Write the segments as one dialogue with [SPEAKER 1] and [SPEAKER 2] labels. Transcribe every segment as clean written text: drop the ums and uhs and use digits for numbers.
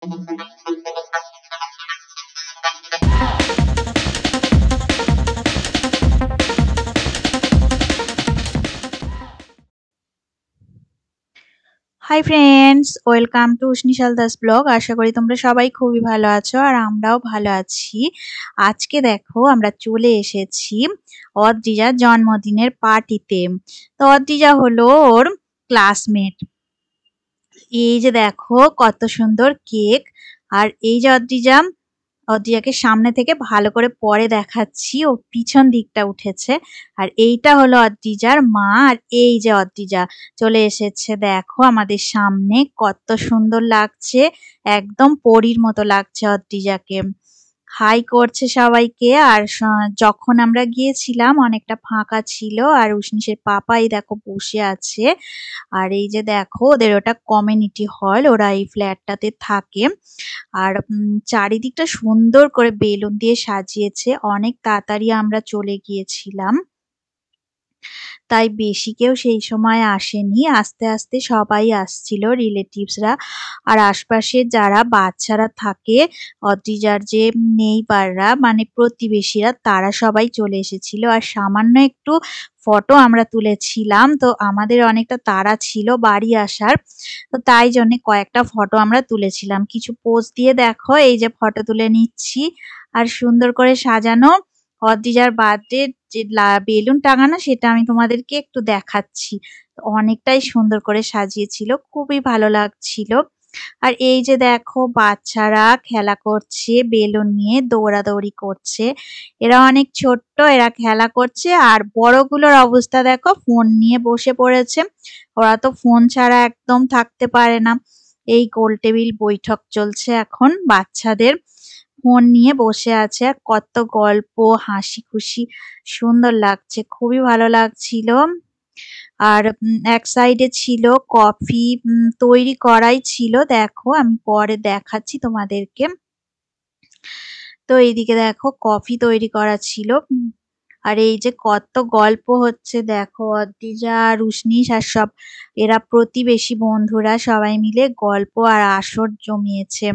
[SPEAKER 1] High friends, welcome to উষ্ণিশাল Das blog. আশা করি তোমরা সবাই খুবই ভালো আছো আর আমরাও ভালো আছি। আজকে দেখো আমরা চলে এসেছি অদ্রিজার জন্মদিনের পার্টিতে। তো অদ্রিজা হলো ওর ক্লাসমেট। এই যে দেখো কত সুন্দর কেক। আর এই যে অদ্রিজাকে সামনে থেকে ভালো করে পরে দেখাচ্ছি, ও পিছন দিকটা উঠেছে। আর এইটা হলো অদ্রিজার মা। আর এই যে অদ্রিজা চলে এসেছে, দেখো আমাদের সামনে কত সুন্দর লাগছে, একদম পরীর মতো লাগছে অদ্রিজাকে। হাই করছে সবাইকে। আর যখন আমরা গিয়েছিলাম অনেকটা ফাঁকা ছিল, আর উষ্ণিসের পাপাই দেখো বসে আছে। আর এই যে দেখো ওদের ওটা কমিউনিটি হল, ওরা এই ফ্ল্যাটটাতে থাকে। আর চারিদিকটা সুন্দর করে বেলুন দিয়ে সাজিয়েছে। অনেক তাড়াতাড়ি আমরা চলে গিয়েছিলাম, তাই বেশি কেউ সেই সময় আসেনি। আস্তে আস্তে সবাই আসছিল, রিলেটিভসরা আর আশপাশের যারা বাচ্চারা থাকে, অদ্রিজার যে নেইবাররা মানে প্রতিবেশীরা, তারা সবাই চলে এসেছিল। আর সামান্য একটু ফটো আমরা তুলেছিলাম, তো আমাদের অনেকটা তাড়া ছিল বাড়ি আসার, তো তাই জন্য কয়েকটা ফটো আমরা তুলেছিলাম। কিছু পোজ দিয়ে দেখো এই যে ফটো তুলে নিচ্ছি। আর সুন্দর করে সাজানো অদ্রিজার বার্থডে যে বেলুন টাঙানো, সেটা আমি তোমাদেরকে একটু দেখাচ্ছি। অনেকটাই সুন্দর করে সাজিয়েছিল, খুবই ভালো লাগছিল। আর এই যে দেখো বাচ্চারা খেলা করছে, বেলুন নিয়ে দৌড়াদৌড়ি করছে। এরা অনেক ছোট্ট, এরা খেলা করছে। আর বড়গুলোর অবস্থা দেখো, ফোন নিয়ে বসে পড়েছে। ওরা তো ফোন ছাড়া একদম থাকতে পারে না। এই গোল টেবিল বৈঠক চলছে এখন বাচ্চাদের, ফোন নিয়ে বসে আছে। আর কত গল্প, হাসি খুশি, সুন্দর লাগছে, খুবই ভালো লাগছিল। আর এক সাইডে ছিল কফি তৈরি করাই ছিল, দেখো আমি পরে দেখাচ্ছি তোমাদেরকে। তো এইদিকে দেখো কফি তৈরি করা ছিল। আর এই যে কত গল্প হচ্ছে দেখো, অদ্রিজা আর উষ্ণিস আর সব এরা প্রতিবেশী বন্ধুরা সবাই মিলে গল্প আর আসর জমিয়েছে।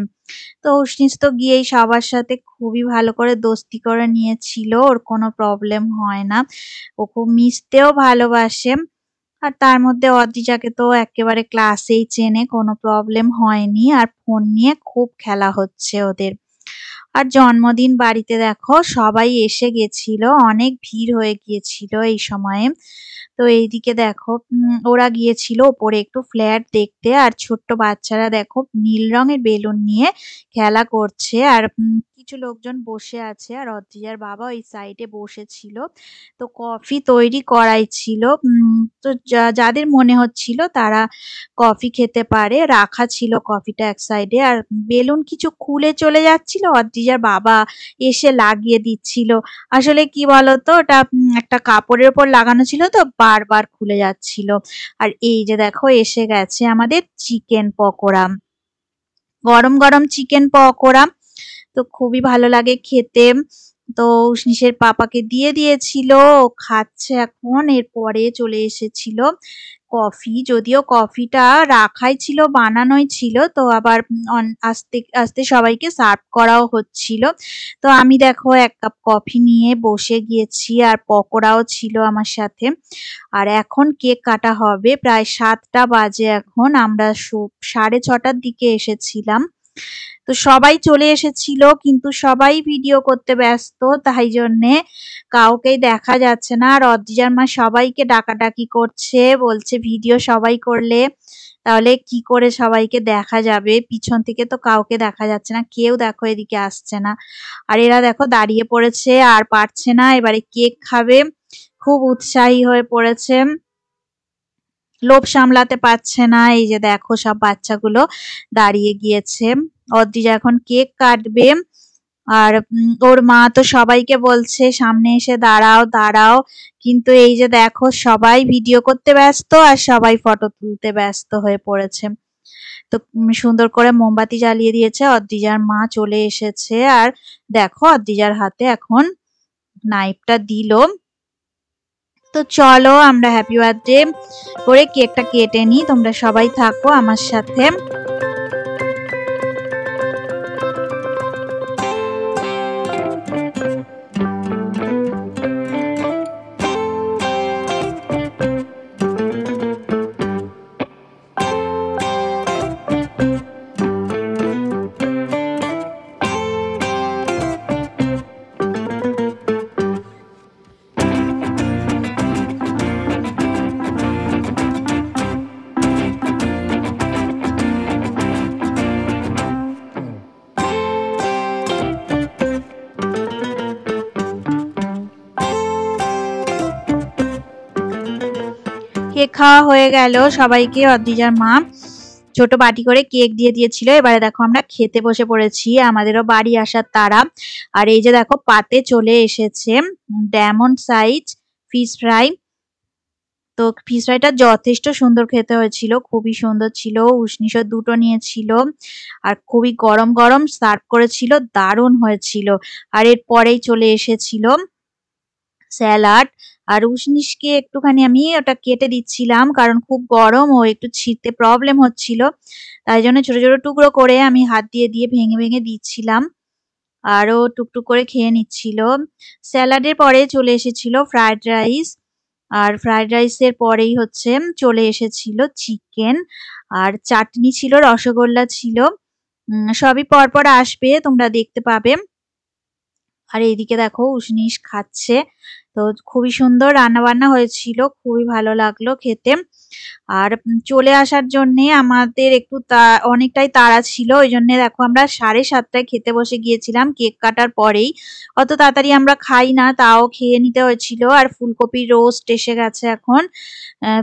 [SPEAKER 1] তো উষ্ণিস তো গিয়েই সবার সাথে খুবই ভালো করে দোস্তি করে নিয়েছিল, ওর কোনো প্রবলেম হয় না, ও খুব মিশতেও ভালোবাসে। আর তার মধ্যে অদ্রিজাকে তো একেবারে ক্লাসেই চেনে, কোনো প্রবলেম হয়নি। আর ফোন নিয়ে খুব খেলা হচ্ছে ওদের। আর জন্মদিন বাড়িতে দেখো সবাই এসে গেছিল, অনেক ভিড় হয়ে গিয়েছিল এই সময়ে। তো এইদিকে দেখো ওরা গিয়েছিল ওপরে একটু ফ্ল্যাট দেখতে। আর ছোট্ট বাচ্চারা দেখো নীল রঙের বেলুন নিয়ে খেলা করছে। আর কিছু লোকজন বসে আছে। আর অদ্রিজার বাবা ওই সাইডে বসেছিল। তো কফি তৈরি করাই ছিল। তো যাদের মনে হচ্ছিল তারা কফি খেতে পারে, রাখা ছিল কফিটা এক সাইডে। আর বেলুন কিছু খুলে চলে যাচ্ছিল, অদ্রিজার বাবা এসে লাগিয়ে দিচ্ছিল। আসলে কি বলতো, ওটা একটা কাপড়ের উপর লাগানো ছিল, তো বারবার খুলে যাচ্ছিল। আর এই যে দেখো এসে গেছে আমাদের চিকেন পকোড়া, গরম গরম চিকেন পকোড়া। তো খুবই ভালো লাগে খেতে। তো উষ্ণিসের পাপাকে দিয়ে দিয়েছিল, ও খাচ্ছে এখন। এরপরে চলে এসেছিল কফি, যদিও কফিটা রাখাই ছিল, বানানোই ছিল, তো আবার আস্তে আস্তে সবাইকে সার্ভ করাও হচ্ছিল। তো আমি দেখো এক কাপ কফি নিয়ে বসে গিয়েছি, আর পকোড়াও ছিল আমার সাথে। আর এখন কেক কাটা হবে, প্রায় 7টা বাজে এখন, আমরা 6:30টার দিকে এসেছিলাম। তো সবাই চলে এসেছিল, কিন্তু সবাই ভিডিও করতে ব্যস্ত, তাই জন্যে কাউকেই দেখা যাচ্ছে না। আর অদ্রিজার মা সবাইকে ডাকাডাকি করছে, বলছে ভিডিও সবাই করলে তাহলে কি করে সবাইকে দেখা যাবে, পিছন থেকে তো কাউকে দেখা যাচ্ছে না, কেউ দেখো এদিকে আসছে না। আর এরা দেখো দাঁড়িয়ে পড়েছে, আর পারছে না, এবারে কেক খাবে, খুব উৎসাহী হয়ে পড়েছে, লোভ সামলাতে পারছে না। এই যে দেখো সব বাচ্চাগুলো দাঁড়িয়ে গিয়েছে, অদ্রিজা এখন কেক কাটবে। আর ওর মা তো সবাইকে বলছে সামনে এসে দাঁড়াও দাঁড়াও, কিন্তু এই যে দেখো সবাই ভিডিও করতে ব্যস্ত, আর সবাই ফটো তুলতে ব্যস্ত হয়ে পড়েছে। তো সুন্দর করে মোমবাতি জ্বালিয়ে দিয়েছে, অদ্রিজার মা চলে এসেছে। আর দেখো অদ্রিজার হাতে এখন নাইফটা দিল। তো চলো আমরা হ্যাপি বার্থডে করে কেকটা কেটে নিই, তোমরা সবাই থাকো আমার সাথে। কেক খাওয়া হয়ে গেল সবাইকে। অদ্রিজার মা ছোট বাটি করে কেক দিয়ে দিয়েছিল। এবারে দেখো আমরা খেতে বসে পড়েছি, আমাদেরও বাড়ি আসার তাড়া। আর এই যে দেখো পাতে চলে এসেছে ডায়মন্ড সাইজ ফিশ ফ্রাই। তো ফিশ ফ্রাইটা যথেষ্ট সুন্দর খেতে হয়েছিল, খুবই সুন্দর ছিল। উষ্ণিসও দুটো নিয়েছিল আর খুবই গরম গরম সার্ভ করেছিল, দারুণ হয়েছিল। আর এরপরেই চলে এসেছিল স্যালাড। আর উষ্ণিসকে একটুখানি আমি ওটা কেটে দিচ্ছিলাম, কারণ খুব গরম, ও একটু ছিঁড়তে প্রবলেম হচ্ছিল, তাই জন্য ছোট ছোট টুকরো করে আমি হাত দিয়ে দিয়ে ভেঙে ভেঙে দিচ্ছিলাম। আরও টুকটুক করে খেয়ে নিচ্ছিল। স্যালাডের পরে চলে এসেছিল ফ্রাইড রাইস। আর ফ্রাইড রাইসের পরেই হচ্ছে চলে এসেছিল চিকেন, আর চাটনি ছিল, রসগোল্লা ছিল। সবই পরপর আসবে, তোমরা দেখতে পাবে। আর এইদিকে দেখো উষ্ণিস খাচ্ছে। তো খুবই সুন্দর রান্না বান্না হয়েছিল, খুবই ভালো লাগলো খেতে। আর চলে আসার জন্যে আমাদের একটু অনেকটাই তাড়া ছিল, ওই জন্য দেখো আমরা 7:30টায় খেতে বসে গিয়েছিলাম কেক কাটার পরেই। অত তাড়াতাড়ি আমরা খাই না, তাও খেয়ে নিতে হয়েছিল। আর ফুলকপির রোস্ট এসে গেছে এখন।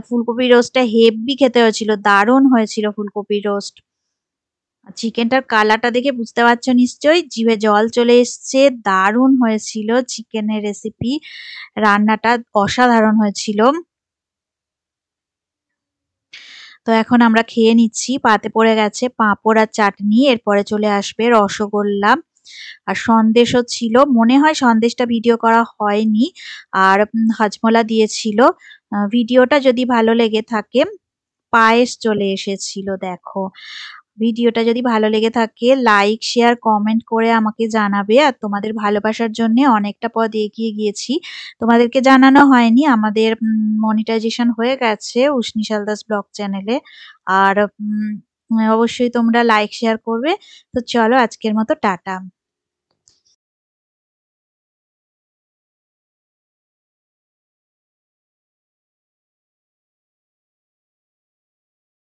[SPEAKER 1] ফুলকপির রোস্টটা হেভি খেতে হয়েছিল, দারুণ হয়েছিল ফুলকপির রোস্ট। চিকেনটার কালারটা দেখে বুঝতে পারছো নিশ্চয়ই, জিভে জল চলে এসছে। দারুণ হয়েছিল চিকেনের রেসিপি, রান্নাটা অসাধারণ হয়েছিল। তো এখন আমরা খেয়ে নিচ্ছি। পাতে পড়ে গেছে পাঁপড় আর চাটনি, এরপরে চলে আসবে রসগোল্লা আর সন্দেশও ছিল। মনে হয় সন্দেশটা ভিডিও করা হয়নি। আর হজমলা দিয়েছিল। ভিডিওটা যদি ভালো লেগে থাকে, পায়েস চলে এসেছিল দেখো। ভিডিওটা যদি ভালো লেগে থাকে লাইক শেয়ার কমেন্ট করে আমাকে জানাবে। আর তোমাদের ভালোবাসার জন্য অনেকটা পথ এগিয়ে গিয়েছি, তোমাদেরকে জানানো হয়নি, আমাদের মনিটাইজেশন হয়ে গেছে উষ্ণিস হালদার্স ব্লগ চ্যানেলে। আর অবশ্যই তোমরা লাইক শেয়ার করবে। তো চলো আজকের মতো টাটা।